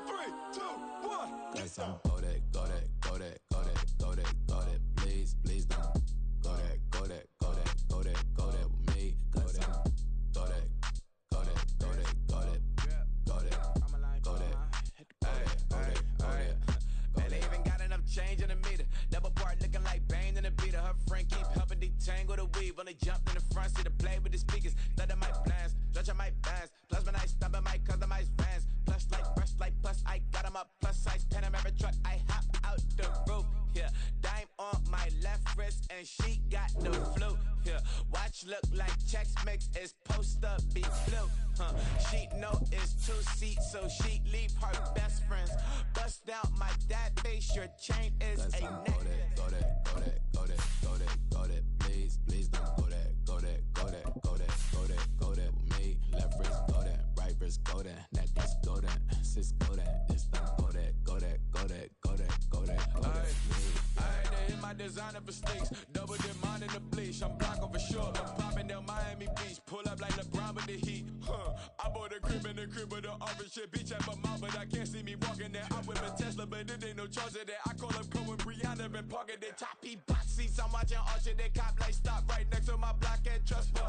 on 3, 2, 1. Got some go that, go that, go that, go that, go that, go that. Please, please don't go that, go that, go that, go that, go that with me. Go that, go that, go that, go that, go that, go that, go that, go that. Man, they even got enough change in the meter. Double part looking like Bane in the beater. Her friend keep helping detangle the weave. When they jumped in the front seat to play with the speakers. Thunder my plans, stretch on my bands. Plus when I stumble my customized vans. Plus like fresh like plus I got them up. Plus size Panamera truck. I hop out the roof. Yeah, dime on my left wrist and she got the flu. Yeah, watch look like Chex Mix is post up be blue. She know it's 2 seats, so she leave her best friends. Bust out my dad face, your chain is a neck. Go that, go that, go that, go that, go that. Please, please don't go that, go that, go that, go that, go that, go that with me. Left wrist go that, right wrist go that, necklace go that, sis go that, this don't go that, go that, go that, go that, go that, go that. I had to hit my designer for sneaks, double dip mine in the bleach. I'm blocking for sure, I'm popping down Miami Beach, pull up like LeBron with the heat. I bought a crib in the crib with the office shit, bitch at my mouth, but I can't see me walking there. I whip a Tesla, but it ain't no charge of that. I call up Cohen, Brianna, been parking the top P box seats. I'm watching Archer, they cop like stop right next to my block and trust me.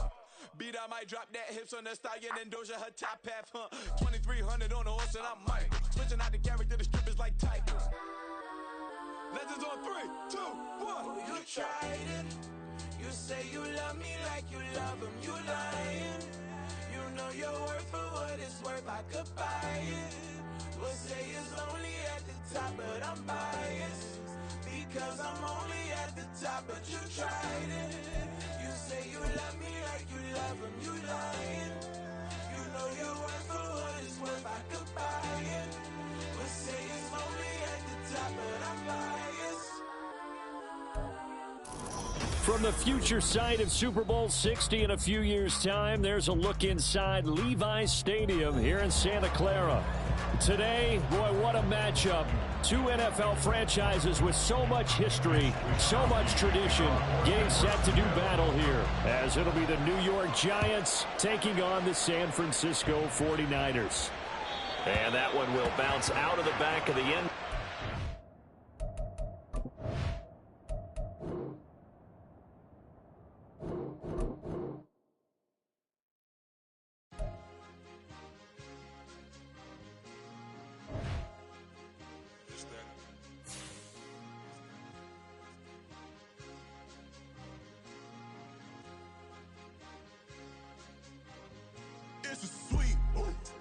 Beat I might drop that hips on the stallion and Doja her top half, 2300 on the horse and I'm Mike. Switching out the character, the strippers like Tigers. Legends on 3, 2, 1. Oh, you tried it. You say you love me like you love him. You lying. You know your worth for what it's worth. I could buy it. We'll say it's only at the top, but I'm biased. Because I'm only at the top, but you tried it. You say you love me like you love him. You lying. You know your worth for what it's worth. I could buy it. We'll say it's only at the top, but I'm biased. From the future site of Super Bowl 60 in a few years' time, there's a look inside Levi's Stadium here in Santa Clara. Today, boy, what a matchup. 2 NFL franchises with so much history, so much tradition, getting set to do battle here, as it'll be the New York Giants taking on the San Francisco 49ers. And that one will bounce out of the back of the end. It's a sweep.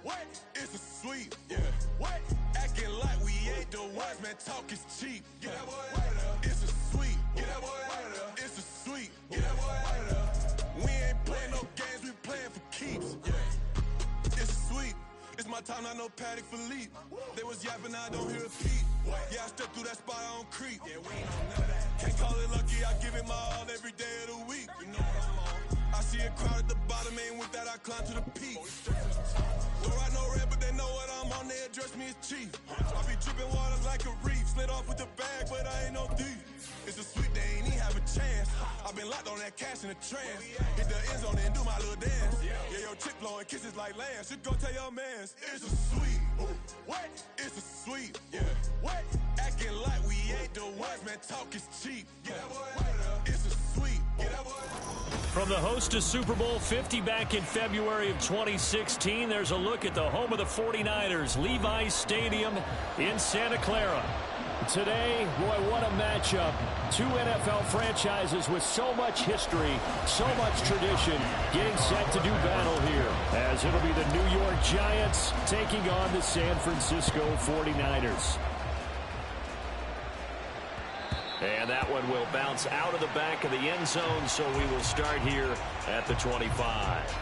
What? It's a sweep. Yeah. What? Acting like we ain't the ones, man. Talk is cheap. Get that boy out of there. It's a sweep. Get that boy out of there. It's a sweep. Get that boy out of there. We ain't playing no games. We playing for keeps. Yeah. It's a sweep. It's my time, not no Paddock for leap. They was yapping, I don't hear a peep. Yeah, I step through that spot, I don't creep. Yeah, we ain't on none of that. Can't call it lucky, I give it my all every day of the week. You know what I'm on. I see a crowd at the bottom, ain't with that, I climb to the peak. Don't write no red, but they know what I'm on, they address me as chief. I be dripping water like a reef, slid off with the bag, but I ain't no thief. It's a sweet, they ain't even have a chance. I've been locked on that cash in a trance. Hit the end zone and do my little dance. Yeah, your chick blowing kisses like lambs. Should go tell your mans. It's a sweet. What? It's a sweet. Yeah. What? Acting like we ain't the ones, man. Talk is cheap. Get that boy out of there. It's a sweet. Get that boy. From the host of Super Bowl 50 back in February of 2016, there's a look at the home of the 49ers, Levi's Stadium in Santa Clara. Today, boy, what a matchup. 2 NFL franchises with so much history, so much tradition, getting set to do battle here, as it'll be the New York Giants taking on the San Francisco 49ers. And that one will bounce out of the back of the end zone, so we will start here at the 25.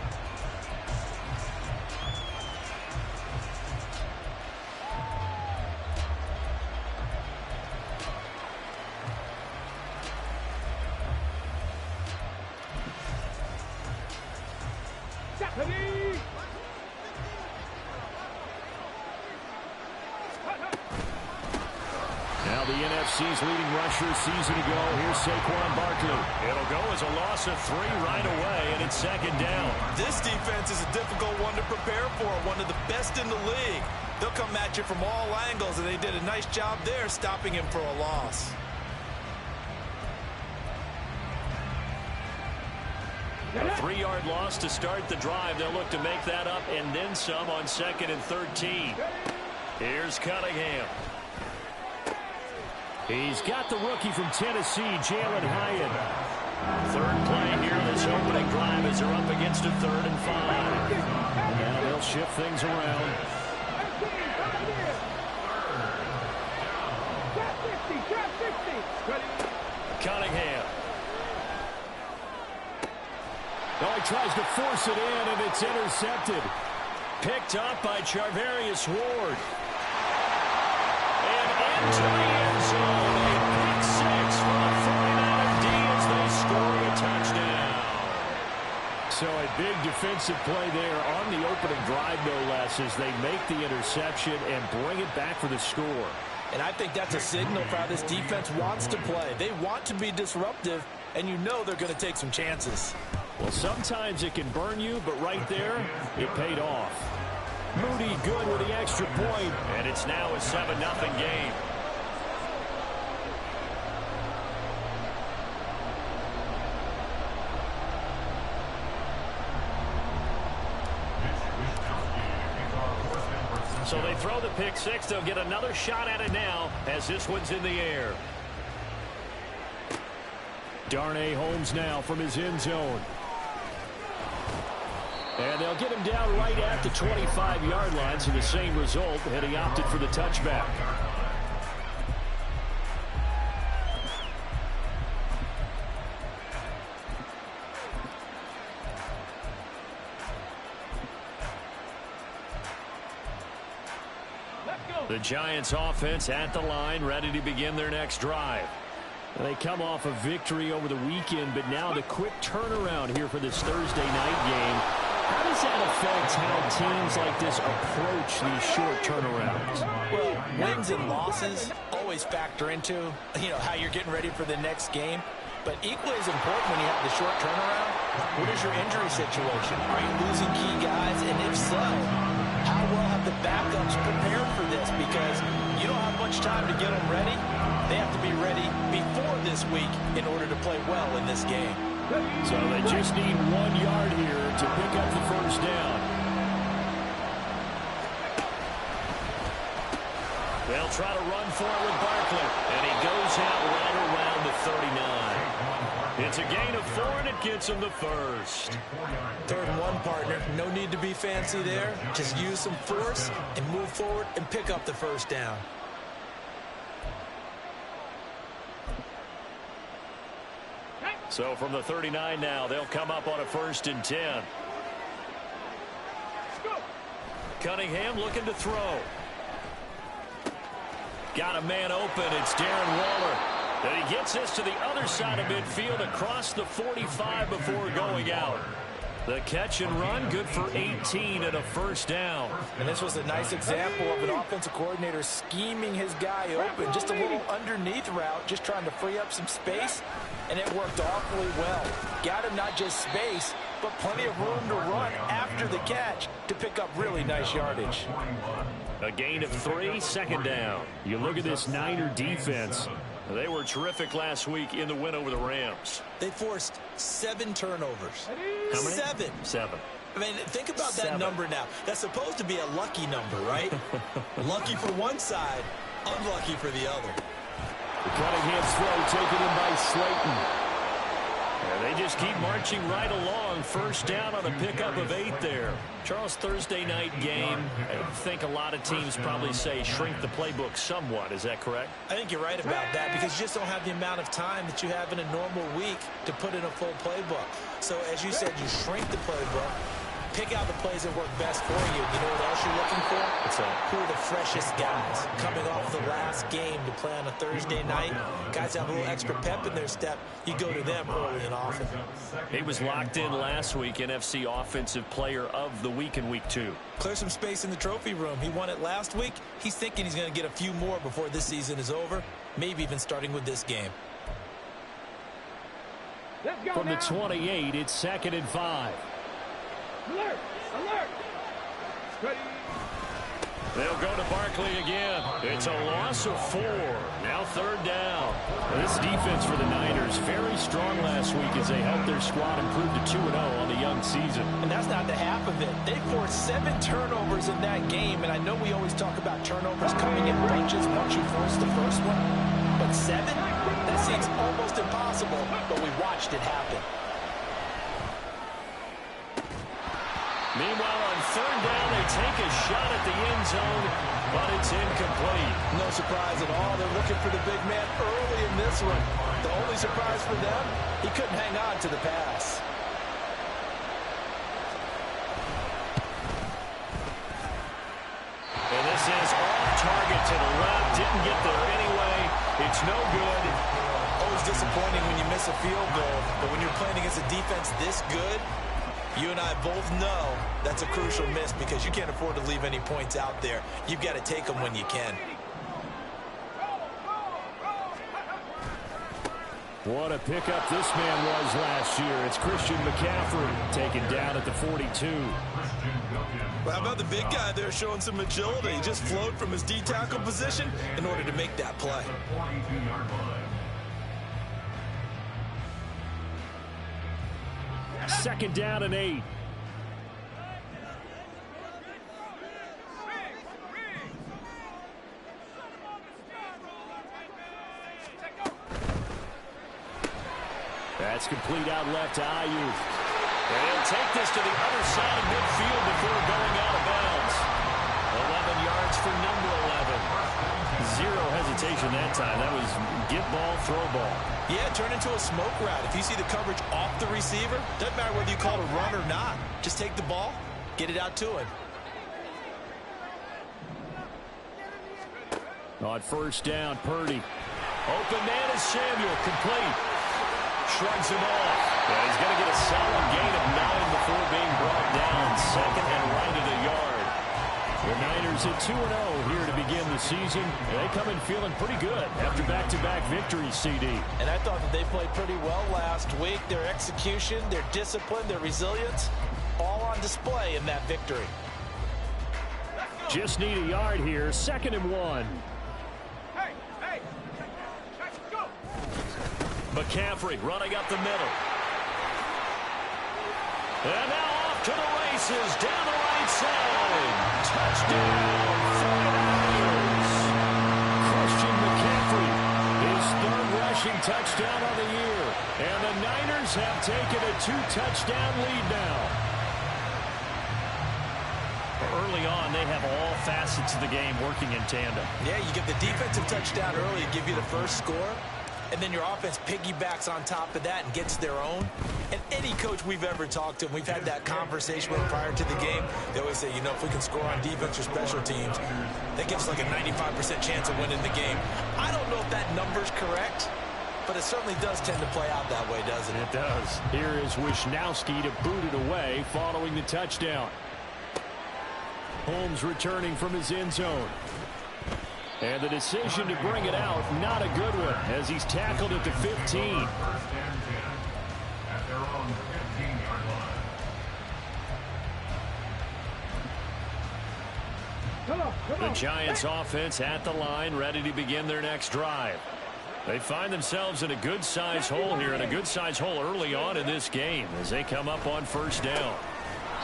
Now the NFC's leading rusher season ago. Here's Saquon Barkley. It'll go as a loss of 3 right away, and it's second down. This defense is a difficult one to prepare for, one of the best in the league. They'll come at you from all angles, and they did a nice job there stopping him for a loss. A 3-yard loss to start the drive. They'll look to make that up and then some on 2nd and 13. Here's Cunningham. He's got the rookie from Tennessee, Jalen Hyatt. Third play here this opening drive as they're up against a 3rd and 5. Now they'll shift things around. Cunningham. Oh, he tries to force it in, and it's intercepted. Picked up by Charvarius Ward. And into the end zone. A pick 6 for the 49er D as they score a touchdown. So a big defensive play there on the opening drive, no less, as they make the interception and bring it back for the score. And I think that's a signal for how this defense wants to play. They want to be disruptive, and you know they're going to take some chances. Well, sometimes it can burn you, but right there, it paid off. Moody good with the extra point, and it's now a 7-0 game. So they throw the pick 6. They'll get another shot at it now as this one's in the air. Darnay Holmes now from his end zone. And they'll get him down right at the 25-yard line, so the same result, and he opted for the touchback. The Giants offense at the line, ready to begin their next drive. They come off a victory over the weekend, but now the quick turnaround here for this Thursday night game. How does that affect how teams like this approach these short turnarounds? Well, wins and losses always factor into, how you're getting ready for the next game. But equally as important when you have the short turnaround, what is your injury situation? Are you losing key guys? And if so, how well have the backups prepared for this? Because you don't have much time to get them ready. They have to be ready before this week in order to play well in this game. So they just need 1 yard here to pick up the first down. They'll try to run for it with Barkley, and he goes out right around the 39. It's a gain of 4, and it gets him the first. 3rd and 1, partner. No need to be fancy there. Just use some force and move forward and pick up the first down. So from the 39 now, they'll come up on a 1st and 10. Cunningham looking to throw. Got a man open. It's Darren Waller. And he gets this to the other side of midfield across the 45 before going out. The catch and run, good for 18 and a first down. And this was a nice example of an offensive coordinator scheming his guy open. Just a little underneath route, just trying to free up some space. And it worked awfully well. Got him not just space, but plenty of room to run after the catch to pick up really nice yardage. A gain of 3, 2nd down. You look at this Niner defense. They were terrific last week in the win over the Rams. They forced 7 turnovers. How many? 7. 7. I mean, think about that number now. That's supposed to be a lucky number, right? Lucky for one side, unlucky for the other. The Cunningham's throw taken in by Slayton. And they just keep marching right along. First down on a pickup of 8 there. Charles, Thursday night game, I think a lot of teams probably say shrink the playbook somewhat. Is that correct? I think you're right about that because you just don't have the amount of time that you have in a normal week to put in a full playbook. So, as you said, you shrink the playbook. Pick out the plays that work best for you. You know what else you're looking for? What's that? Who are the freshest guys coming off the last game to play on a Thursday night? Guys have a little extra pep in their step. You go to them early and often. He was locked in last week, NFC Offensive Player of the Week in Week 2. Clear some space in the trophy room. He won it last week. He's thinking he's going to get a few more before this season is over, maybe even starting with this game. From the 28, it's 2nd and 5. Alert! Alert! Ready. They'll go to Barkley again. It's a loss of 4. Now 3rd down. This defense for the Niners, very strong last week as they helped their squad improve to 2-0 on the young season. And that's not the half of it. They forced 7 turnovers in that game, and I know we always talk about turnovers coming in bunches once you force the first one. But 7? That seems almost impossible, but we watched it happen. Meanwhile, on 3rd down, they take a shot at the end zone, but it's incomplete. No surprise at all. They're looking for the big man early in this one. The only surprise for them, he couldn't hang on to the pass. And this is off target to the left. Didn't get there anyway. It's no good. Always disappointing when you miss a field goal, but when you're playing against a defense this good, you and I both know that's a crucial miss because you can't afford to leave any points out there. You've got to take them when you can. What a pickup this man was last year. It's Christian McCaffrey taken down at the 42. Well, how about the big guy there showing some agility? He just flowed from his D-tackle position in order to make that play. 2nd down and 8. That's complete out left to Ayuk. And he'll take this to the other side of midfield before going out of bounds. 11 yards for number 11. Zero hesitation that time. That was get ball, throw ball. Yeah, turn into a smoke route. If you see the coverage off the receiver, doesn't matter whether you call it a run or not. Just take the ball, get it out to him. On 1st down, Purdy. Open man is Samuel, complete. Shrugs him off. Yeah, he's going to get a solid gain of 9 before being brought down. 2nd and right at a yard. The Niners at 2-0 here to begin the season. They come in feeling pretty good after back-to-back victories, CD. And I thought that they played pretty well last week. Their execution, their discipline, their resilience, all on display in that victory. Just need a yard here. 2nd and 1. McCaffrey running up the middle. And now off to the races down the right side. Touchdown, 49ers. Christian McCaffrey, his 3rd rushing touchdown of the year. And the Niners have taken a 2-touchdown lead now. Early on, they have all facets of the game working in tandem. Yeah, you get the defensive touchdown early, give you the first score. And then your offense piggybacks on top of that and gets their own. And any coach we've ever talked to, and we've had that conversation with prior to the game, they always say, you know, if we can score on defense or special teams, that gives us like a 95% chance of winning the game. I don't know if that number's correct, but it certainly does tend to play out that way, doesn't it? It does. Here is Wisnowski to boot it away following the touchdown. Holmes returning from his end zone. And the decision to bring it out, not a good one, as he's tackled at the 15. The Giants offense at the line, ready to begin their next drive. They find themselves in a good-sized hole here, and a good-sized hole early on in this game as they come up on 1st down.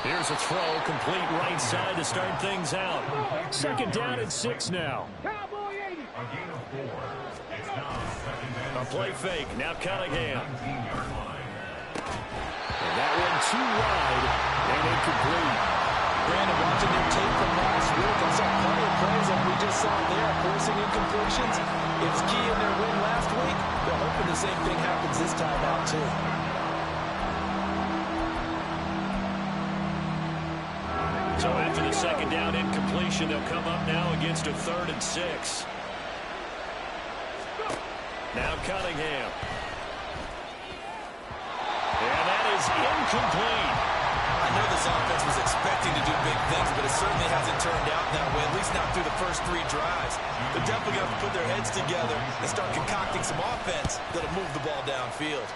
Here's a throw, complete right side to start things out. 2nd down and 6 now. A play fake, now Cunningham. And that one too wide and incomplete. Brandon, watching their tape from last week, I saw plenty of plays that we just saw there, forcing incompletions. It's key in their win last week. They're hoping the same thing happens this time out, too. So after the 2nd down incompletion, they'll come up now against a 3rd and 6. Now Cunningham. And that is incomplete. I know this offense was expecting to do big things, but it certainly hasn't turned out that way, at least not through the first 3 drives. They're definitely going to have to put their heads together and start concocting some offense that'll move the ball downfield.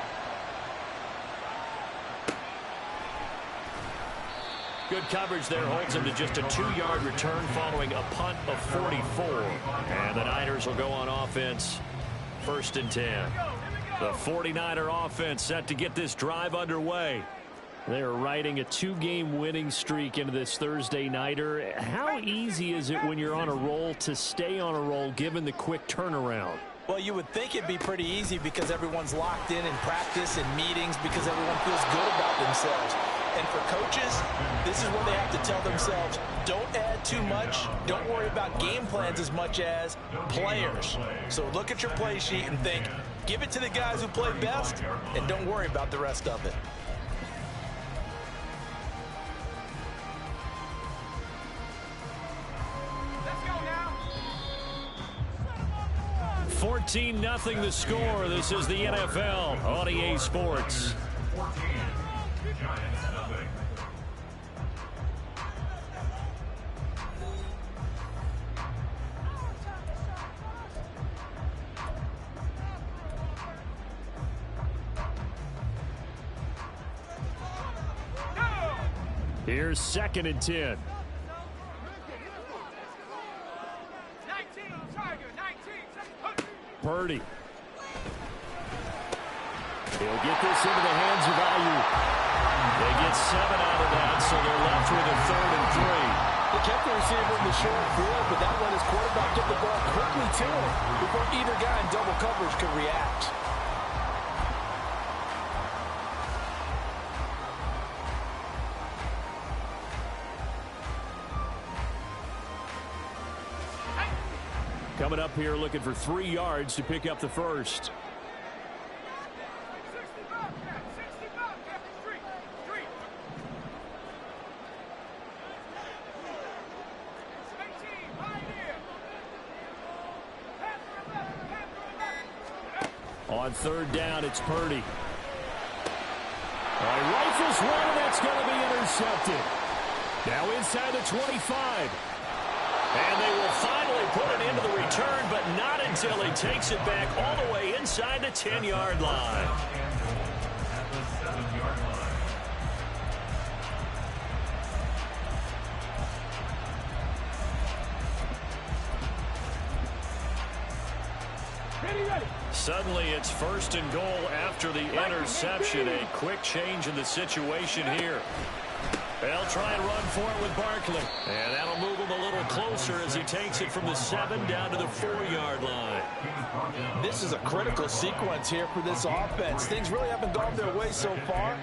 Good coverage there holds him to just a 2-yard return following a punt of 44. And the Niners will go on offense, 1st and 10. The 49er offense set to get this drive underway. They're riding a 2-game winning streak into this Thursday nighter. How easy is it when you're on a roll to stay on a roll given the quick turnaround? Well, you would think it'd be pretty easy because everyone's locked in practice and meetings because everyone feels good about themselves. And for coaches, this is where they have to tell themselves, don't add too much. Don't worry about game plans as much as players. So look at your play sheet and think, give it to the guys who play best, and don't worry about the rest of it. 14-0 the score. This is the NFL on EA Sports. Here's 2nd and 10. Purdy. He'll get this into the hands of Ayuk. They get 7 out of that, so they're left with a 3rd and 3. They kept the receiver in the short field, but that let his quarterback get the ball quickly to him before either guy in double coverage could react. Coming up here looking for 3 yards to pick up the first. On 3rd down, it's Purdy. Rifles one, and that's going to be intercepted. Now inside the 25. And they will finally put it into the return, but not until he takes it back all the way inside the 10-yard line. Suddenly it's 1st and goal after the interception. A quick change in the situation here. They'll try and run for it with Barkley. And that'll move him a little closer as he takes it from the 7 down to the 4-yard line. This is a critical sequence here for this offense. Things really haven't gone their way so far.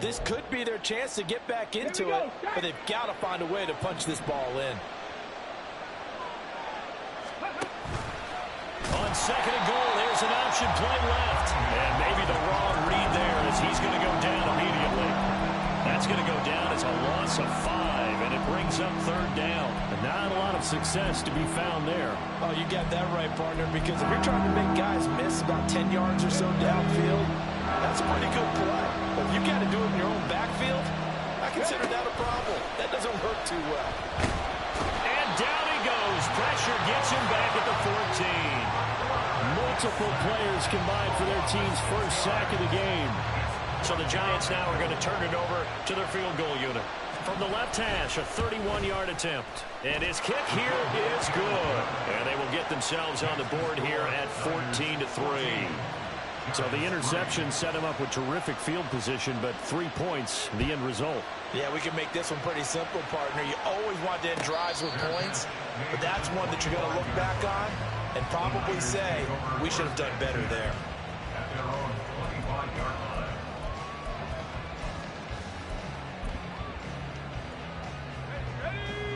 This could be their chance to get back into it, but they've got to find a way to punch this ball in. On 2nd and goal, there's an option play left. And maybe the wrong read there as he's going to go down immediately. That's going to go down as a loss of 5, and it brings up 3rd down. And not a lot of success to be found there. Oh, you got that right, partner, because if you're trying to make guys miss about 10 yards or so downfield, that's a pretty good play. But if you got to do it in your own backfield, I consider that a problem. That doesn't work too well. And down he goes. Pressure gets him back at the 14. Multiple players combined for their team's first sack of the game. So the Giants now are going to turn it over to their field goal unit. From the left hash, a 31-yard attempt. And his kick here is good. And they will get themselves on the board here at 14-3. So the interception set him up with terrific field position, but 3 points, the end result. Yeah, we can make this one pretty simple, partner. You always want to end drives with points, but that's one that you're going to look back on and probably say, we should have done better there.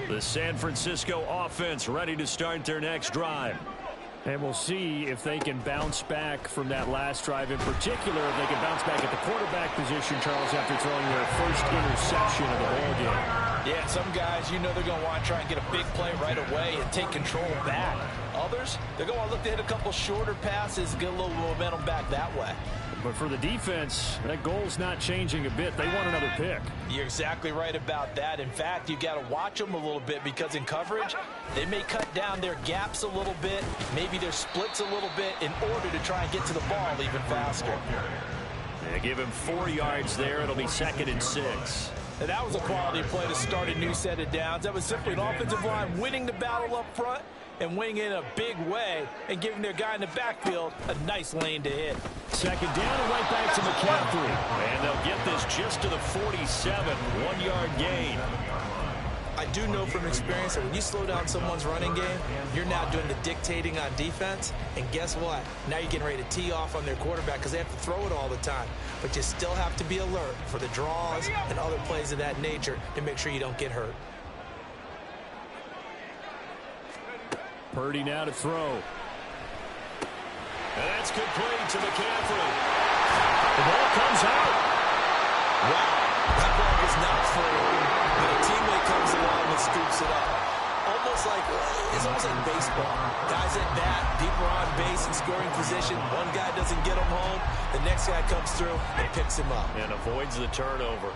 The San Francisco offense ready to start their next drive. And we'll see if they can bounce back from that last drive. In particular, if they can bounce back at the quarterback position, Charles, after throwing their first interception of the ball game. Yeah, some guys, you know they're going to want to try and get a big play right away and take control back. Others, they're going to look to hit a couple shorter passes and get a little momentum back that way. But for the defense, that goal's not changing a bit. They want another pick. You're exactly right about that. In fact, you got to watch them a little bit because in coverage, they may cut down their gaps a little bit, maybe their splits a little bit in order to try and get to the ball even faster. They give him 4 yards there. It'll be 2nd and 6. And that was a quality play to start a new set of downs. That was simply an offensive line winning the battle up front and winning in a big way and giving their guy in the backfield a nice lane to hit. Second down and right back to McCaffrey. And they'll get this just to the 47, 1-yard gain. I do know from experience that when you slow down someone's running game, you're now doing the dictating on defense. And guess what? Now you're getting ready to tee off on their quarterback because they have to throw it all the time. But you still have to be alert for the draws and other plays of that nature to make sure you don't get hurt. Purdy now to throw. And that's complete to McCaffrey. The ball comes out. Wow, that ball was not full. But a teammate comes along and scoops it up. It's almost like baseball. Guys at bat, people are on base in scoring position. One guy doesn't get him home. The next guy comes through and picks him up. And avoids the turnover.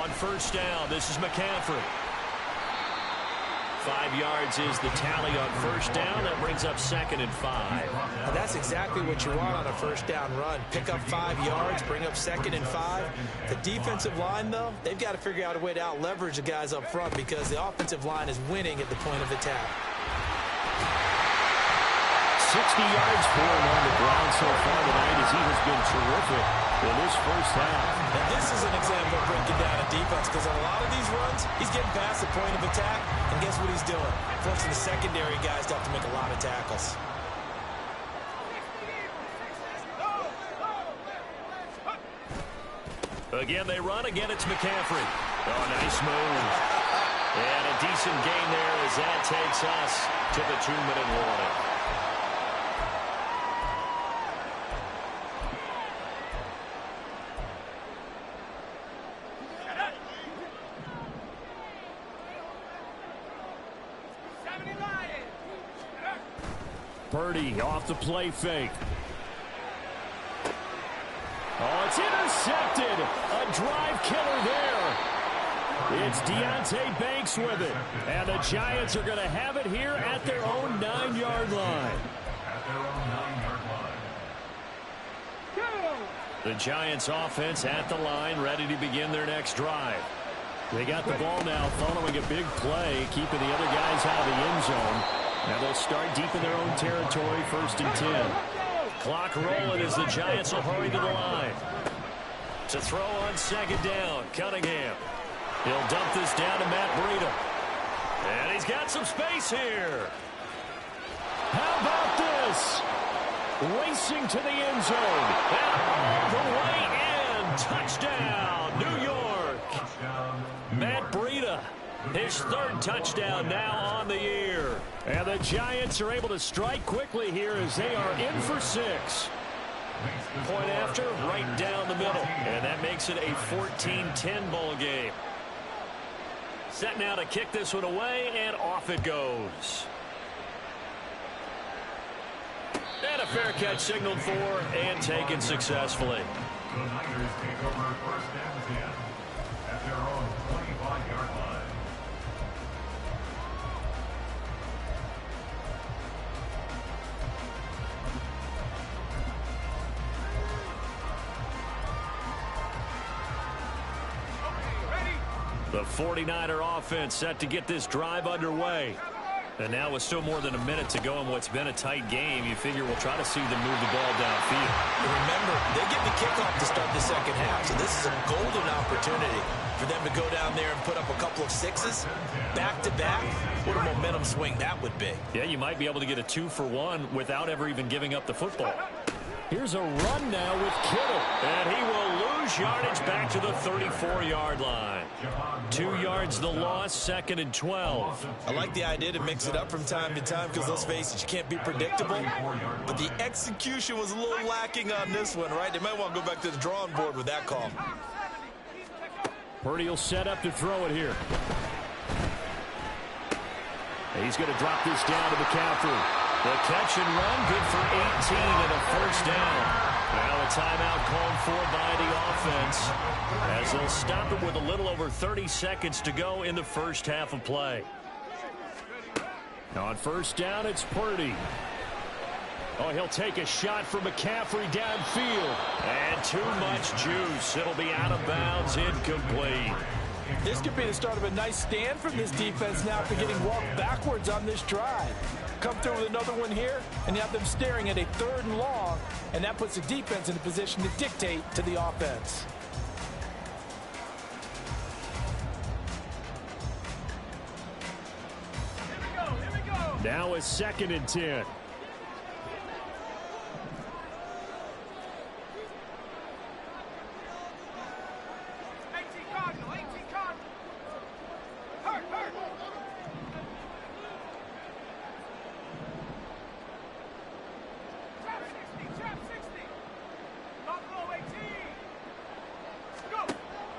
On first down, this is McCaffrey. 5 yards is the tally on first down. That brings up 2nd and 5. And that's exactly what you want on a first down run. Pick up 5 yards, bring up 2nd and 5. The defensive line, though, they've got to figure out a way to out-leverage the guys up front because the offensive line is winning at the point of attack. 60 yards for him on the ground so far tonight as he has been terrific in this first half. And this is an example of breaking down a defense because on a lot of these runs, he's getting past the point of attack, and guess what he's doing? Forcing the secondary guys to have to make a lot of tackles. Again, they run. Again, it's McCaffrey. Oh, nice move. And a decent gain there as that takes us to the 2-minute warning. Purdy off the play fake. Oh, it's intercepted. A drive killer there. It's Deonte Banks with it. And the Giants are going to have it here at their own 9-yard line. The Giants offense at the line, ready to begin their next drive. They got the ball now following a big play, keeping the other guys out of the end zone. Now they'll start deep in their own territory, 1st and 10. Clock rolling as the Giants will hurry to the line. To throw on 2nd down, Cunningham. He'll dump this down to Matt Breida. And he's got some space here. How about this? Racing to the end zone. And all the way in. Touchdown, New York. Matt Breida. His 3rd touchdown now on the year. And the Giants are able to strike quickly here as they are in for 6. Point after, right down the middle. And that makes it a 14-10 ball game. Set now to kick this one away, and off it goes. And a fair catch signaled for and taken successfully. The Niners take over 1st and 10 at their own 25-yard line. The 49er offense set to get this drive underway. And now with still more than a minute to go in what's been a tight game, you figure we'll try to see them move the ball downfield. And remember, they get the kickoff to start the second half, so this is a golden opportunity for them to go down there and put up a couple of 6s back-to-back. What a momentum swing that would be. Yeah, you might be able to get a 2-for-1 without ever even giving up the football. Here's a run now with Kittle. And he will lose yardage back to the 34-yard line. 2 yards the loss, 2nd and 12. I like the idea to mix it up from time to time because, let's face it, you can't be predictable. But the execution was a little lacking on this one, right? They might want to go back to the drawing board with that call. Purdy will set up to throw it here. He's going to drop this down to McCaffrey. The catch and run, good for 18 and a 1st down. Now a timeout called for by the offense as they'll stop it with a little over 30 seconds to go in the first half of play. On 1st down, it's Purdy. Oh, he'll take a shot for McCaffrey downfield. And too much juice. It'll be out of bounds, incomplete. This could be the start of a nice stand from this defense now after getting walked backwards on this drive. Come through with another one here, and you have them staring at a 3rd and long, and that puts the defense in a position to dictate to the offense. Now a 2nd and 10.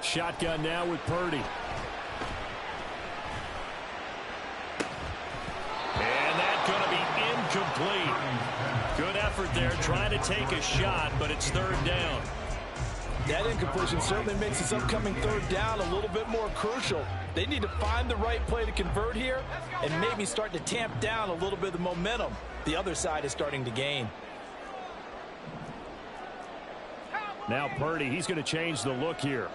Shotgun now with Purdy. And that's going to be incomplete. Good effort there, trying to take a shot, but it's 3rd down. That incompletion certainly makes this upcoming 3rd down a little bit more crucial. They need to find the right play to convert here and maybe start to tamp down a little bit of the momentum the other side is starting to gain. Now Purdy, he's going to change the look here.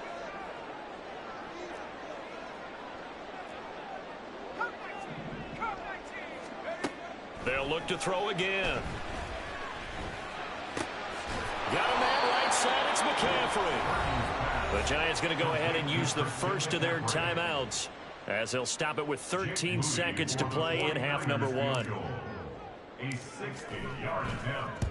They'll look to throw again. Got a man right side. It's McCaffrey. The Giants going to go ahead and use the first of their timeouts as they'll stop it with 13 seconds to play in half number 1. A 60-yard attempt.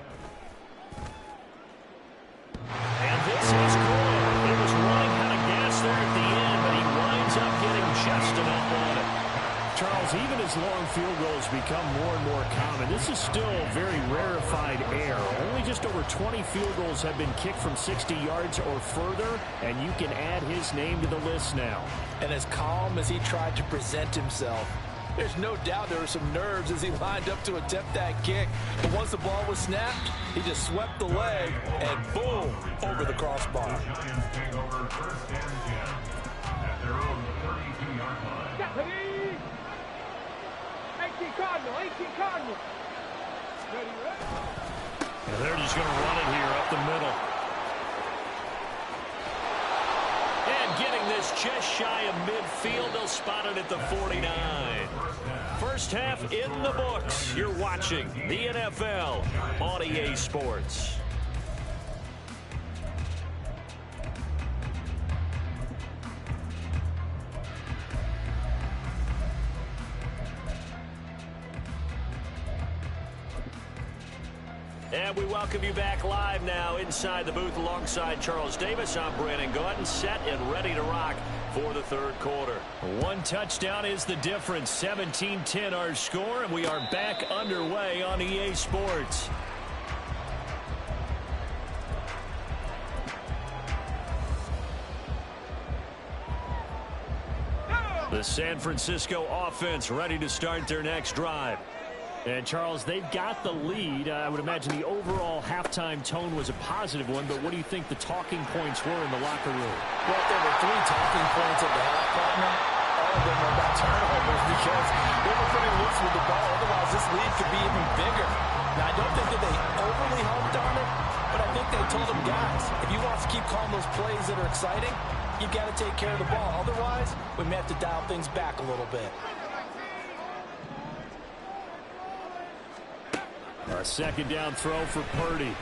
And this is good. He was running out of gas there at the end, but he winds up getting just enough on it. Charles, even as long field goals become more and more common, this is still very rarefied air. Only just over 20 field goals have been kicked from 60 yards or further, and you can add his name to the list now. And as calm as he tried to present himself, there's no doubt there were some nerves as he lined up to attempt that kick. But once the ball was snapped, he just swept the leg and boom, over the crossbar. The Giants take over 1st and 10 at their own 32-yard line. Cardinal. Ready? And they're just going to run it here up the middle. And getting this just shy of midfield, they'll spot it at the 49. First half in the books. You're watching the NFL on EA Sports. And we welcome you back live now inside the booth alongside Charles Davis. I'm Brandon Gaudin, set and ready to rock for the 3rd quarter. One touchdown is the difference. 17-10 our score, and we are back underway on EA Sports. The San Francisco offense ready to start their next drive. And, Charles, they've got the lead. I would imagine the overall halftime tone was a positive one, but what do you think the talking points were in the locker room? Well, if there were 3 talking points at the half, partner, all of them were about turnovers because they were pretty loose with the ball. Otherwise, this lead could be even bigger. Now, I don't think that they overly harped on it, but I think they told them, guys, if you want to keep calling those plays that are exciting, you've got to take care of the ball. Otherwise, we may have to dial things back a little bit. A 2nd down throw for Purdy.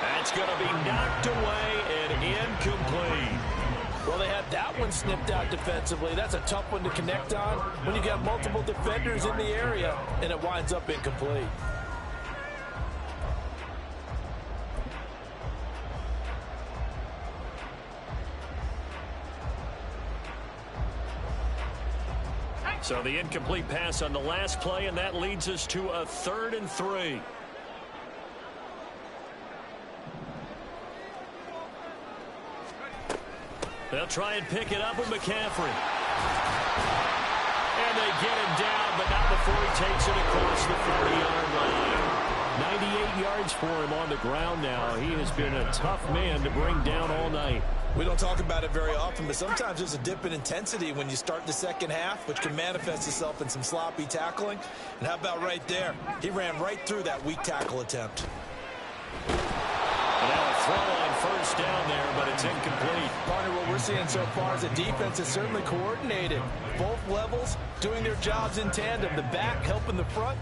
That's going to be knocked away and incomplete. Well, they had that one snipped out defensively. That's a tough one to connect on when you got multiple defenders in the area, and it winds up incomplete. So the incomplete pass on the last play, and that leads us to a 3rd and 3. They'll try and pick it up with McCaffrey. And they get him down, but not before he takes it across the 40-yard line. 98 yards for him on the ground now. He has been a tough man to bring down all night. We don't talk about it very often, but sometimes there's a dip in intensity when you start the second half, which can manifest itself in some sloppy tackling. And how about right there? He ran right through that weak tackle attempt. And now a throw on first down there, but it's incomplete. Partner, what we're seeing so far is the defense is certainly coordinated. Both levels doing their jobs in tandem. The back helping the front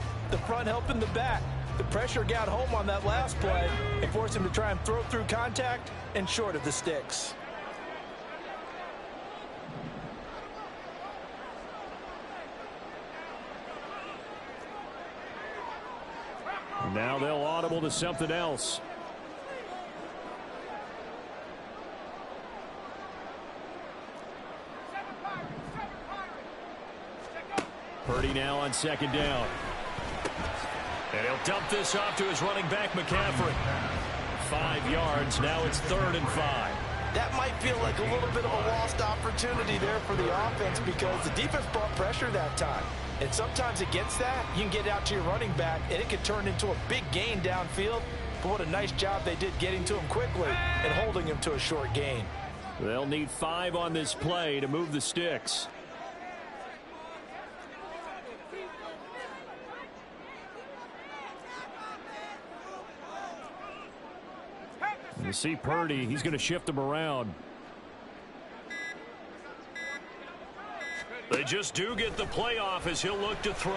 helping the back. The pressure got home on that last play and forced him to try and throw through contact and short of the sticks. Now they'll audible to something else. Purdy now on second down. And he'll dump this off to his running back, McCaffrey. 5 yards. Now it's 3rd and 5. That might feel like a little bit of a lost opportunity there for the offense because the defense brought pressure that time. And sometimes against that, you can get out to your running back, and it could turn into a big gain downfield. But what a nice job they did getting to him quickly and holding him to a short gain. They'll need 5 on this play to move the sticks. You see Purdy, he's going to shift him around. They just do get the play off as he'll look to throw.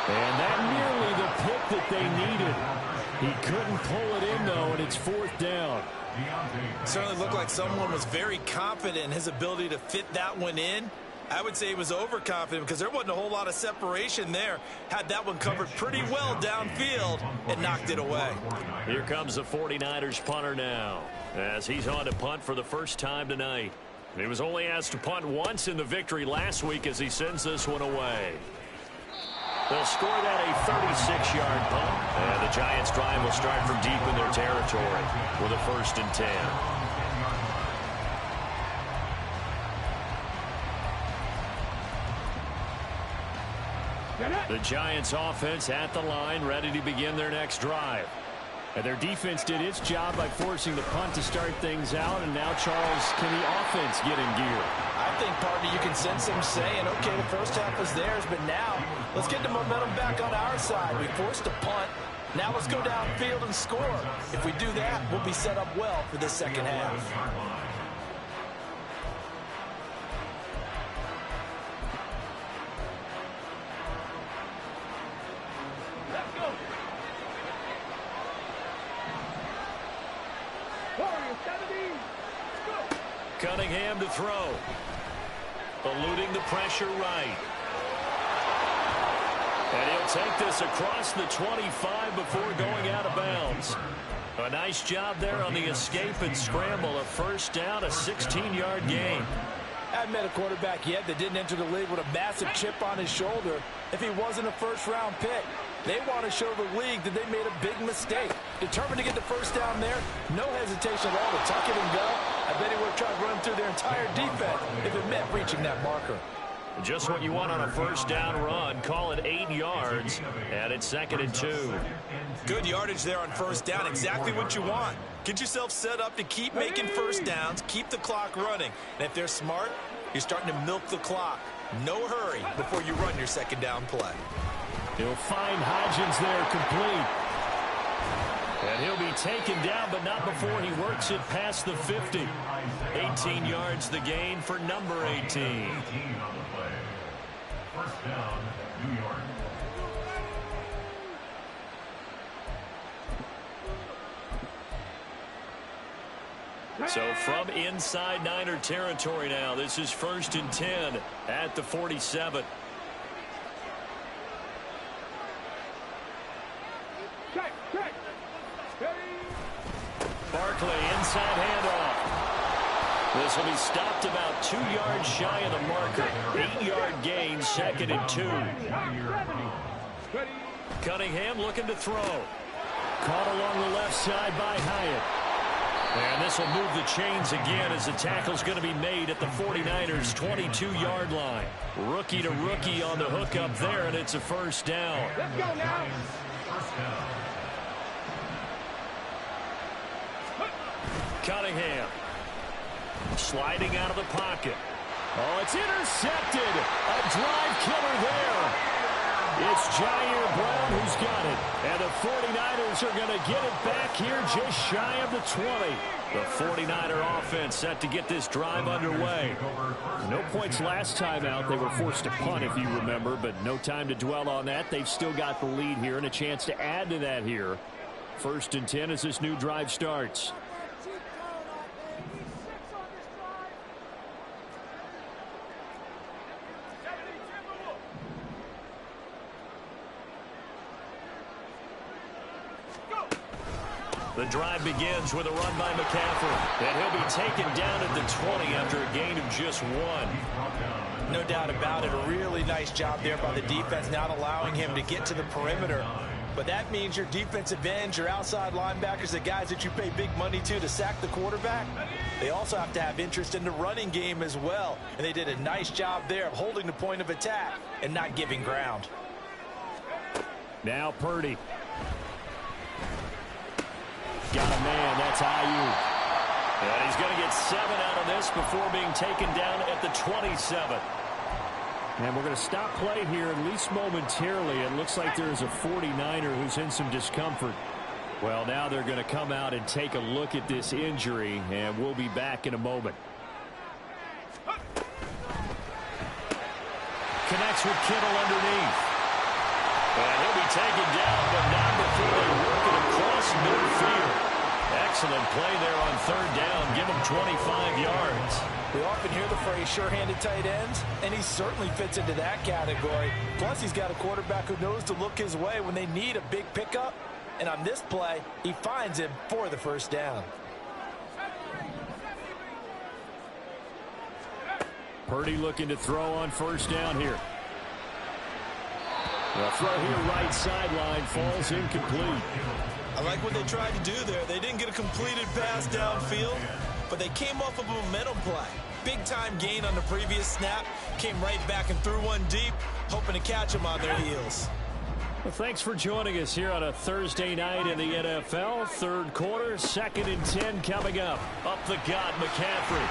And that nearly the pick that they needed. He couldn't pull it in, though, and it's 4th down. It certainly looked like someone was very confident in his ability to fit that one in. I would say he was overconfident because there wasn't a whole lot of separation there. Had that one covered pretty well downfield and knocked it away. Here comes the 49ers punter now as he's on to punt for the first time tonight. He was only asked to punt once in the victory last week as he sends this one away. They'll score that a 36-yard punt. And the Giants' drive will start from deep in their territory with a 1st and 10. The Giants offense at the line, ready to begin their next drive. And their defense did its job by forcing the punt to start things out. And now, Charles, can the offense get in gear? I think, partner, you can sense them saying, okay, the first half was theirs, but now let's get the momentum back on our side. We forced a punt. Now let's go downfield and score. If we do that, we'll be set up well for the second half. Cunningham to throw. Eluding the pressure right. And he'll take this across the 25 before going out of bounds. A nice job there on the escape and scramble. A 1st down, a 16-yard gain. I haven't met a quarterback yet that didn't enter the league with a massive chip on his shoulder if he wasn't a first-round pick. They want to show the league that they made a big mistake. Determined to get the 1st down there, no hesitation at all to tuck it and go. I bet he would have tried to run through their entire defense if it meant reaching that marker. Just what you want on a 1st down run. Call it 8 yards, and it's 2nd and 2. Good yardage there on 1st down. Exactly what you want. Get yourself set up to keep making 1st downs, keep the clock running. And if they're smart, you're starting to milk the clock. No hurry before you run your 2nd down play. He'll find Hodgins there complete. And he'll be taken down, but not before he works it past the 50. 18 yards the gain for number 18. 1st down, New York. So from inside Niner territory now, this is 1st and 10 at the 47. Barkley inside handoff. This will be stopped about 2 yards shy of the marker. 8-yard gain, 2nd and 2. Cunningham looking to throw. Caught along the left side by Hyatt. And this will move the chains again as the tackle's going to be made at the 49ers' 22-yard line. Rookie to rookie on the hook up there, and it's a first down. Let's go now. Cunningham sliding out of the pocket. Oh, it's intercepted. A drive killer there. It's Jair Brown who's got it. And the 49ers are going to get it back here just shy of the 20. The 49er offense set to get this drive underway. No points last time out. They were forced to punt, if you remember, but no time to dwell on that. They've still got the lead here and a chance to add to that here. 1st and 10 as this new drive starts. The drive begins with a run by McCaffrey. And he'll be taken down at the 20 after a gain of just 1. No doubt about it. A really nice job there by the defense, not allowing him to get to the perimeter. But that means your defensive ends, your outside linebackers, the guys that you pay big money to sack the quarterback, they also have to have interest in the running game as well. And they did a nice job there of holding the point of attack and not giving ground. Now Purdy. Got a man, that's Ayuk. And he's going to get 7 out of this before being taken down at the 27. And we're going to stop play here, at least momentarily. It looks like there's a 49er who's in some discomfort. Well, now they're going to come out and take a look at this injury, and we'll be back in a moment. Connects with Kittle underneath. And he'll be taken down, but not before they work it across midfield. Excellent play there on 3rd down. Give him 25 yards. We often hear the phrase sure-handed tight ends, and he certainly fits into that category. Plus, he's got a quarterback who knows to look his way when they need a big pickup. And on this play, he finds him for the 1st down. Purdy looking to throw on 1st down here. The throw here right sideline falls incomplete. I like what they tried to do there. They didn't get a completed pass downfield, but they came off of a momentum play. Big-time gain on the previous snap, came right back and threw one deep, hoping to catch them on their heels. Well, thanks for joining us here on a Thursday night in the NFL. 3rd quarter, 2nd and 10 coming up. Up the gut, McCaffrey.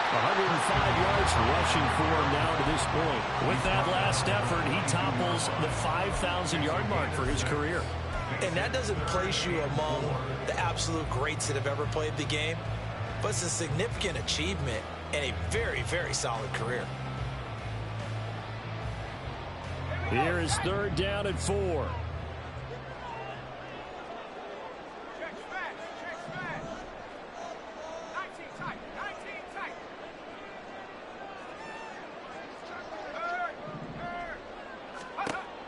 105 yards rushing for him now to this point. With that last effort, he topples the 5,000-yard mark for his career. And that doesn't place you among the absolute greats that have ever played the game, but it's a significant achievement and a very, very solid career. Here is 3rd down and 4.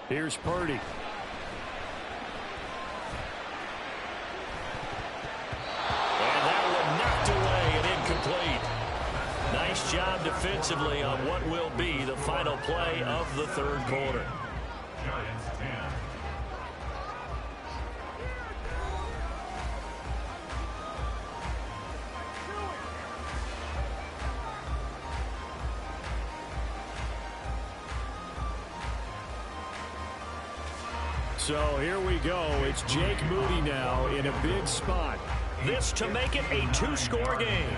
Here's Purdy. And that one knocked away and incomplete. Nice job defensively on what will be the final play of the 3rd quarter. Giants 10. So here we go. It's Jake Moody now in a big spot. This to make it a 2-score game.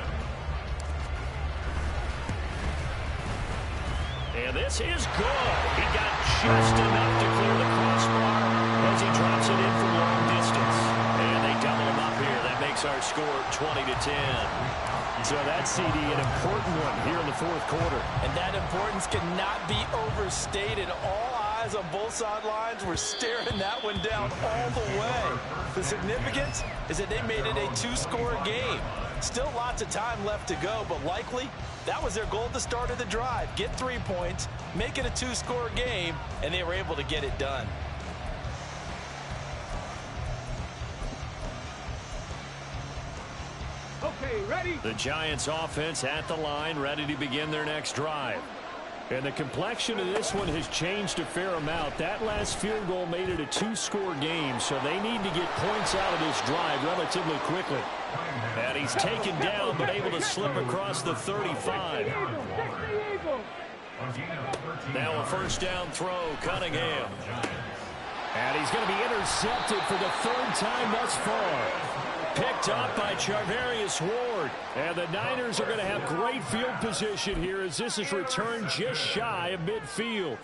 And this is good. He got just enough to clear the crossbar as he drops it in for long distance. And they double him up here. That makes our score 20-10. So that CD, an important one here in the 4th quarter. And that importance cannot be overstated. All eyes on both sidelines were staring that one down all the way. The significance is that they made it a 2-score game. Still lots of time left to go, but likely that was their goal at the start of the drive. Get 3 points, make it a 2-score game, and they were able to get it done. Okay, ready? The Giants offense at the line, ready to begin their next drive. And the complexion of this one has changed a fair amount. That last field goal made it a 2-score game, so they need to get points out of this drive relatively quickly. And he's taken down, but able to slip across the 35. Now a first down throw, Cunningham. And he's going to be intercepted for the third time thus far. Picked up by Charvarius Ward. And the Niners are going to have great field position here as this is returned just shy of midfield.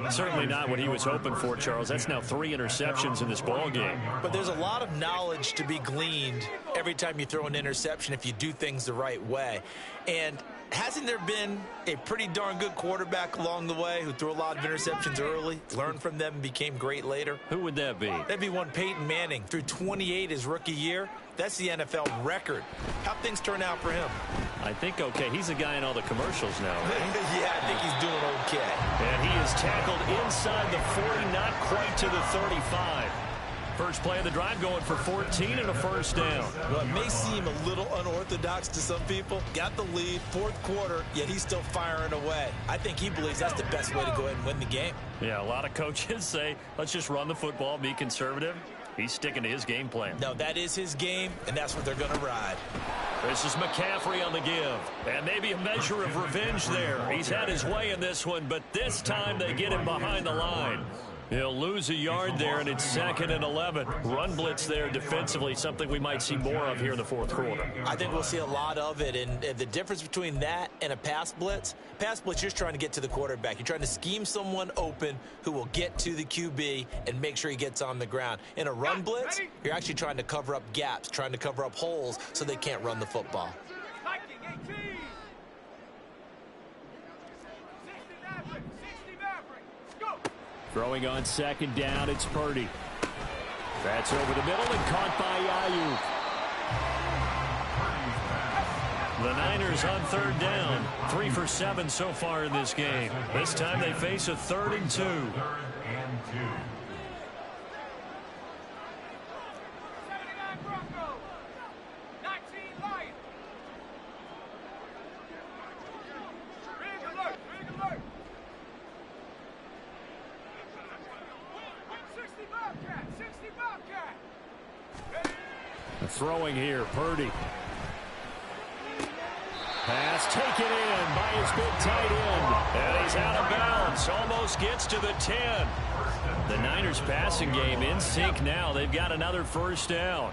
Certainly not what he was hoping for, Charles. That's now 3 interceptions in this ball game. But there's a lot of knowledge to be gleaned every time you throw an interception if you do things the right way. And hasn't there been a pretty darn good quarterback along the way who threw a lot of interceptions early, learned from them, and became great later? Who would that be? That'd be one Peyton Manning. Threw 28 his rookie year. That's the NFL record. How'd things turn out for him? I think okay. He's a guy in all the commercials now, right? Yeah, I think he's doing okay. And he is tackled inside the 40, not quite to the 35. First play of the drive going for 14 and a first down. Well, it may seem a little unorthodox to some people. Got the lead, fourth quarter, yet he's still firing away. I think he believes that's the best way to go ahead and win the game. Yeah, a lot of coaches say, let's just run the football, be conservative. He's sticking to his game plan. No, that is his game, and that's what they're going to ride. This is McCaffrey on the give. And maybe a measure of revenge there. He's had his way in this one, but this time they get him behind the line. He'll lose a yard there, and it's 2nd and 11. Run blitz there defensively, something we might see more of here in the fourth quarter. I think we'll see a lot of it, and the difference between that and a pass blitz, you're just trying to get to the quarterback. You're trying to scheme someone open who will get to the QB and make sure he gets on the ground. In a run blitz, you're actually trying to cover up gaps, trying to cover up holes so they can't run the football. Throwing on 2nd down, it's Purdy. That's over the middle and caught by Ayuk. The Niners on 3rd down. 3 for 7 so far in this game. This time they face a 3rd and 2. Throwing here, Purdy. Pass taken in by his big tight end. And he's out of bounds. Almost gets to the 10. The Niners passing game in sync now. They've got another first down.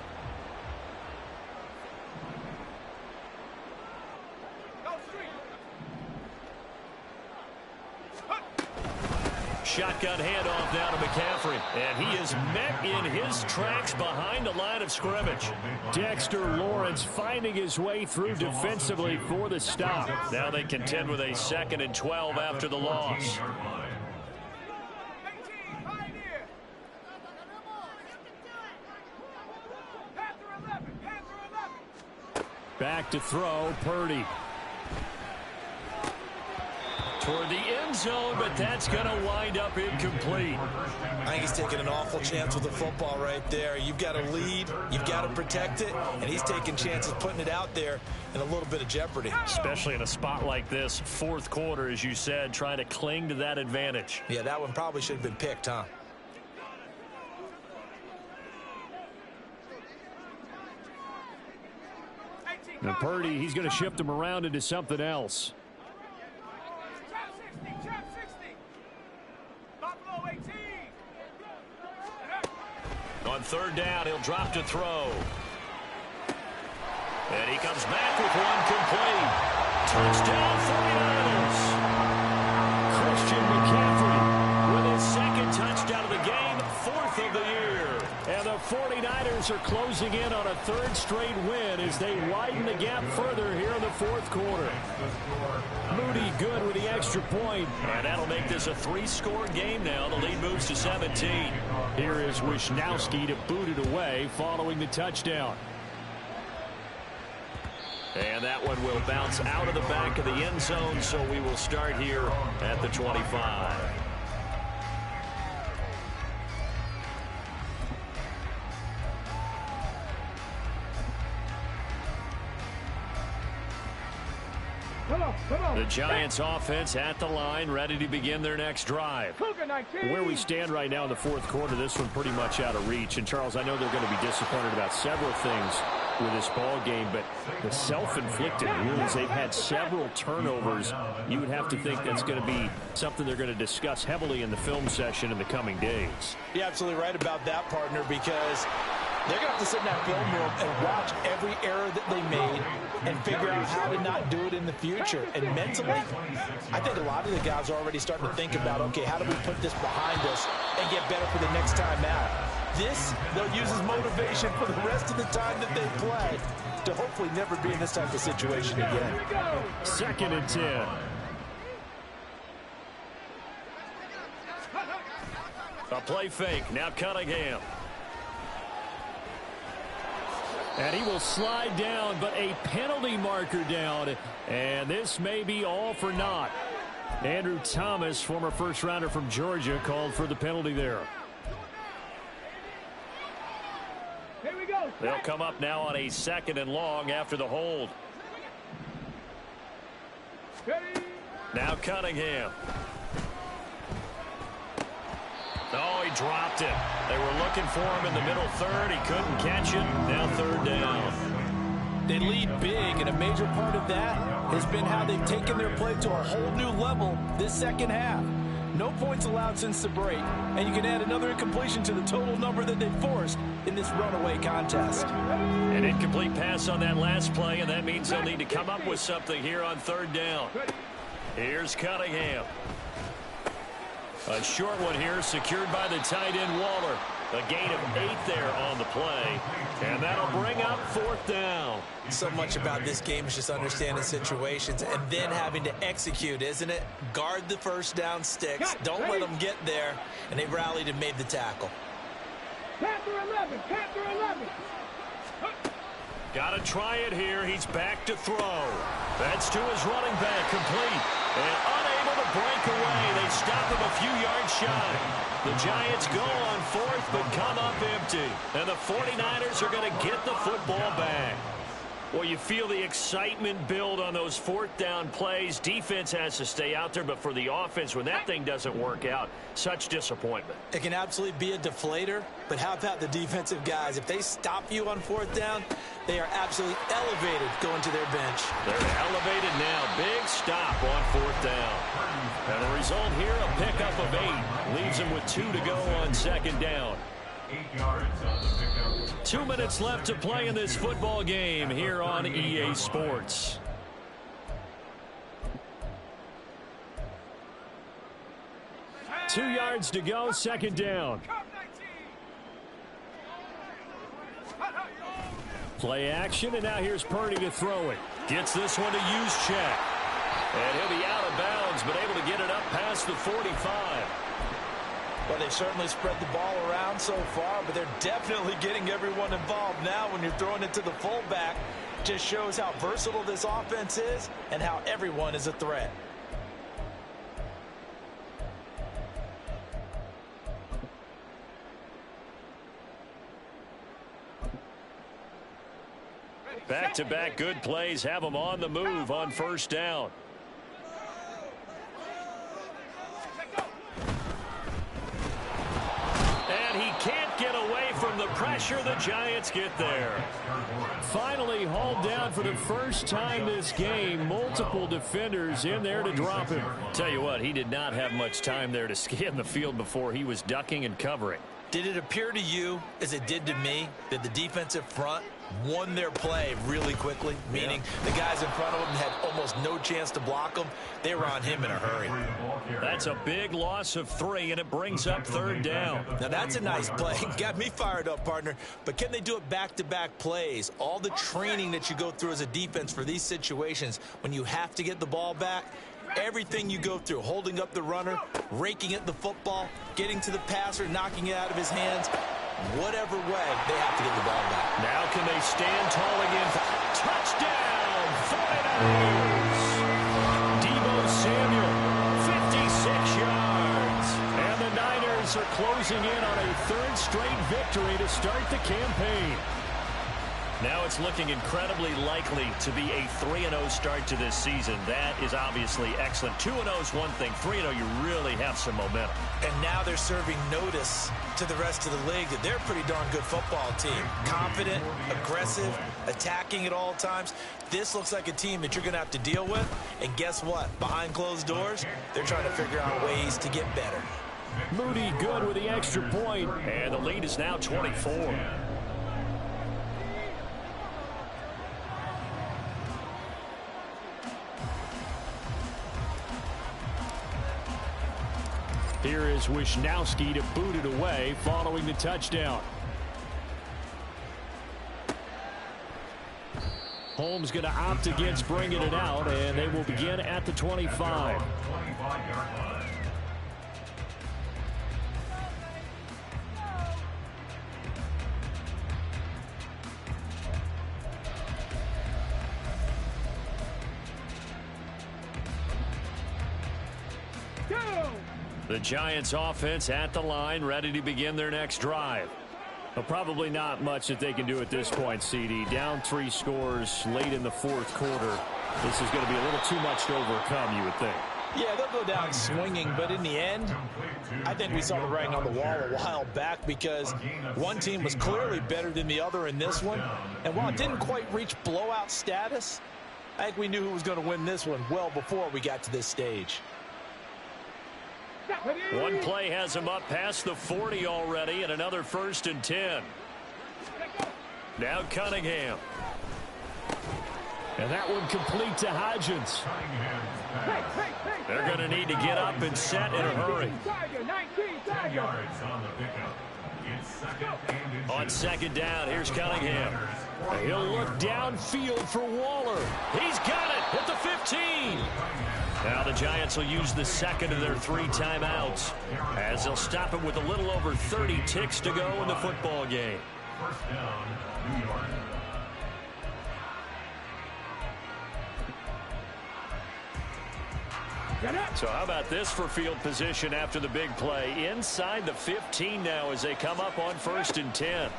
Shotgun handoff now to McCaffrey. And he is met in his tracks behind the line of scrimmage. Dexter Lawrence finding his way through defensively for the stop. Now they contend with a 2nd and 12 after the loss. Back to throw, Purdy. Toward the end zone, but that's going to wind up incomplete. I think he's taking an awful chance with the football right there. You've got to lead, you've got to protect it, and he's taking chances putting it out there in a little bit of jeopardy. Especially in a spot like this, fourth quarter, as you said, trying to cling to that advantage. Yeah, that one probably should have been picked, huh? Now Purdy, he's going to shift him around into something else. On 3rd down, he'll drop to throw. And he comes back with one complete. Touchdown 49ers. Christian McCaffrey with his 2nd touchdown of the game, 4th of the year. And the 49ers are closing in on a 3rd straight win as they widen the gap further here in the fourth quarter. Moody good with the extra point. And that'll make this a 3-score game now. The lead moves to 17. Here is Wisnowski to boot it away following the touchdown. And that one will bounce out of the back of the end zone, so we will start here at the 25. The Giants offense at the line, ready to begin their next drive. Where we stand right now in the fourth quarter, this one pretty much out of reach. And Charles, I know they're going to be disappointed about several things with this ball game, but the self-inflicted wounds, they've had several turnovers. You would have to think that's going to be something they're going to discuss heavily in the film session in the coming days. You're absolutely right about that, partner, because they're going to have to sit in that film room and watch every error that they made and figure out how to not do it in the future. And mentally, I think a lot of the guys are already starting to think about, okay, how do we put this behind us and get better for the next time out? This, they'll use as motivation for the rest of the time that they play to hopefully never be in this type of situation again. 2nd and 10. A play fake. Now Cunningham. And he will slide down, but a penalty marker down. And this may be all for naught. Andrew Thomas, former first-rounder from Georgia, called for the penalty there. Here we go. They'll come up now on a 2nd and long after the hold. Ready. Now Cunningham. Oh, he dropped it. They were looking for him in the middle third. He couldn't catch it. Now 3rd down. They lead big, and a major part of that has been how they've taken their play to a whole new level this second half. No points allowed since the break, and you can add another incompletion to the total number that they forced in this runaway contest. An incomplete pass on that last play, and that means they'll need to come up with something here on 3rd down. Here's Cunningham. A short one here, secured by the tight end Waller. A gain of 8 there on the play, and that'll bring up 4th down. So much about this game is just understanding situations and then having to execute, isn't it? Guard the first down sticks. Don't let them get there, and they rallied and made the tackle. Panther 11, Panther 11. Got to try it here. He's back to throw. That's to his running back, complete. And unable to break away. They stop him a few yards shy. The Giants go on 4th, but come up empty. And the 49ers are going to get the football back. Well, you feel the excitement build on those 4th down plays. Defense has to stay out there, but for the offense, when that thing doesn't work out, such disappointment. It can absolutely be a deflator, but how about the defensive guys? If they stop you on 4th down, they are absolutely elevated going to their bench. They're elevated now. Big stop on 4th down. And the result here, a pickup of 8. Leaves them with 2 to go on 2nd down. 8 yards on the pickup. 2 minutes left to play in this football game here on EA Sports. Two yards to go, 2nd down. Play action, and now here's Purdy to throw it. Gets this one to Juszczyk. And he'll be out of bounds, but able to get it up past the 45. Well, they've certainly spread the ball around so far, but they're definitely getting everyone involved now when you're throwing it to the fullback. Just shows how versatile this offense is and how everyone is a threat. Back-to-back good plays have them on the move on 1st down. And he can't get away from the pressure. The Giants get there. Finally hauled down for the first time this game. Multiple defenders in there to drop him. Tell you what, he did not have much time there to scan the field before he was ducking and covering. Did it appear to you, as it did to me, that the defensive front won their play really quickly? Meaning the guys in front of them had almost no chance to block them. They were on him in a hurry. That's a big loss of 3, and it brings up 3rd down. Now that's a nice play. Got me fired up, partner. But can they do it back-to-back plays? All the training that you go through as a defense for these situations, when you have to get the ball back, everything you go through, holding up the runner, raking at the football, getting to the passer, knocking it out of his hands, whatever way, they have to get the ball back. Now can they stand tall again? Touchdown, 49ers! Deebo Samuel, 56 yards. And the Niners are closing in on a 3rd straight victory to start the campaign. Now it's looking incredibly likely to be a 3-0 start to this season. That is obviously excellent. 2-0 is one thing. 3-0, you really have some momentum. And now they're serving notice to the rest of the league that they're a pretty darn good football team. Confident, aggressive, attacking at all times. This looks like a team that you're going to have to deal with. And guess what? Behind closed doors, they're trying to figure out ways to get better. Moody good with the extra point, and the lead is now 24. Here is Wisnowski to boot it away following the touchdown. Holmes going to opt against bringing it out, and they will begin at the 25. The Giants offense at the line, ready to begin their next drive. Well, probably not much that they can do at this point, CD. Down 3 scores late in the fourth quarter. This is going to be a little too much to overcome, you would think. Yeah, they'll go down swinging, but in the end, I think we saw the writing on the wall a while back because one team was clearly better than the other in this one. And while it didn't quite reach blowout status, I think we knew who was going to win this one well before we got to this stage. One play has him up past the 40 already, and another 1st and 10. Now Cunningham. And that one complete to Hodgins. They're going to need to get up and set in a hurry. On 2nd down, here's Cunningham. He'll look downfield for Waller. He's got it at the 15. Now the Giants will use the 2nd of their 3 timeouts as they'll stop it with a little over 30 ticks to go in the football game. 1st down, New York. So how about this for field position after the big play? Inside the 15 now as they come up on 1st and 10.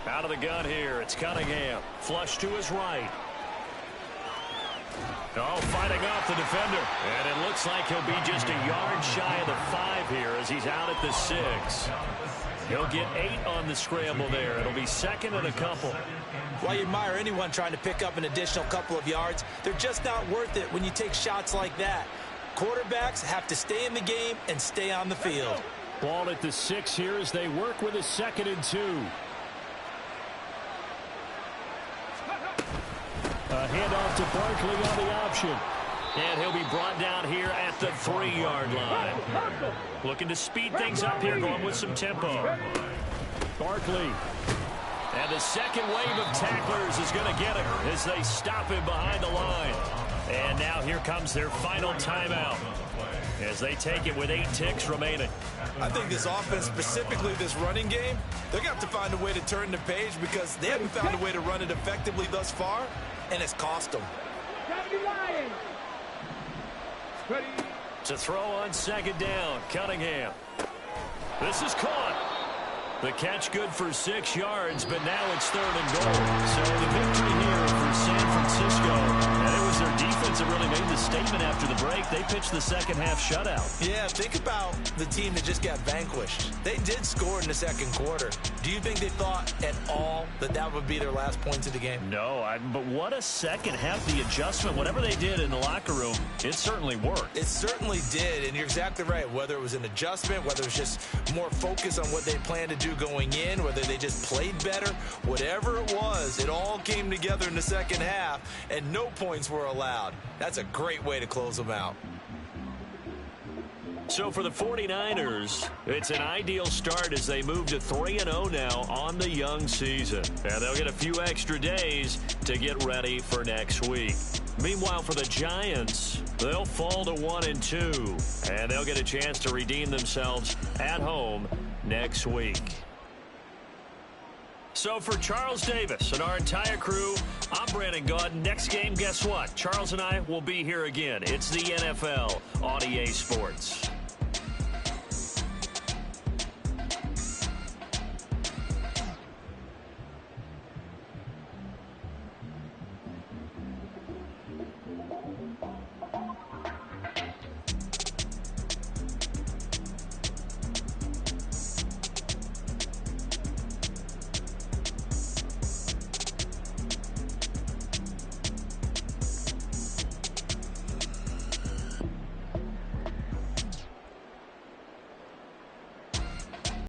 Out of the gun here, it's Cunningham. Flush to his right. Oh, fighting off the defender. And it looks like he'll be just a yard shy of the 5 here as he's out at the 6. He'll get 8 on the scramble there. It'll be 2nd and a couple. While you admire anyone trying to pick up an additional couple of yards, they're just not worth it when you take shots like that. Quarterbacks have to stay in the game and stay on the field. Ball at the 6 here as they work with a 2nd and 2. A handoff to Barkley on the option. And he'll be brought down here at the 3-yard line. Looking to speed things up here, going with some tempo. Barkley. And the second wave of tacklers is going to get him as they stop him behind the line. And now here comes their final timeout as they take it with 8 ticks remaining. I think this offense, specifically this running game, they're going to have to find a way to turn the page because they haven't found a way to run it effectively thus far, and it's cost them. To throw on 2nd down, Cunningham. This is caught. The catch good for 6 yards, but now it's 3rd and goal. So the victory here for San Francisco. And it was their defense that really made the statement after the break. They pitched the 2nd half shutout. Yeah, think about the team that just got vanquished. They did score in the 2nd quarter. Do you think they thought at all that that would be their last points of the game? No, but what a 2nd half. The adjustment, whatever they did in the locker room, it certainly worked. It certainly did, and you're exactly right. Whether it was an adjustment, whether it was just more focus on what they planned to do going in, whether they just played better, whatever it was, it all came together in the 2nd half, and no points were allowed. That's a great way to close them out. So for the 49ers, it's an ideal start as they move to 3-0 now on the young season. And they'll get a few extra days to get ready for next week. Meanwhile, for the Giants, they'll fall to 1-2, and they'll get a chance to redeem themselves at home next week. So for Charles Davis and our entire crew, I'm Brandon Gaud. Next game, guess what? Charles and I will be here again. It's the NFL on EA Sports.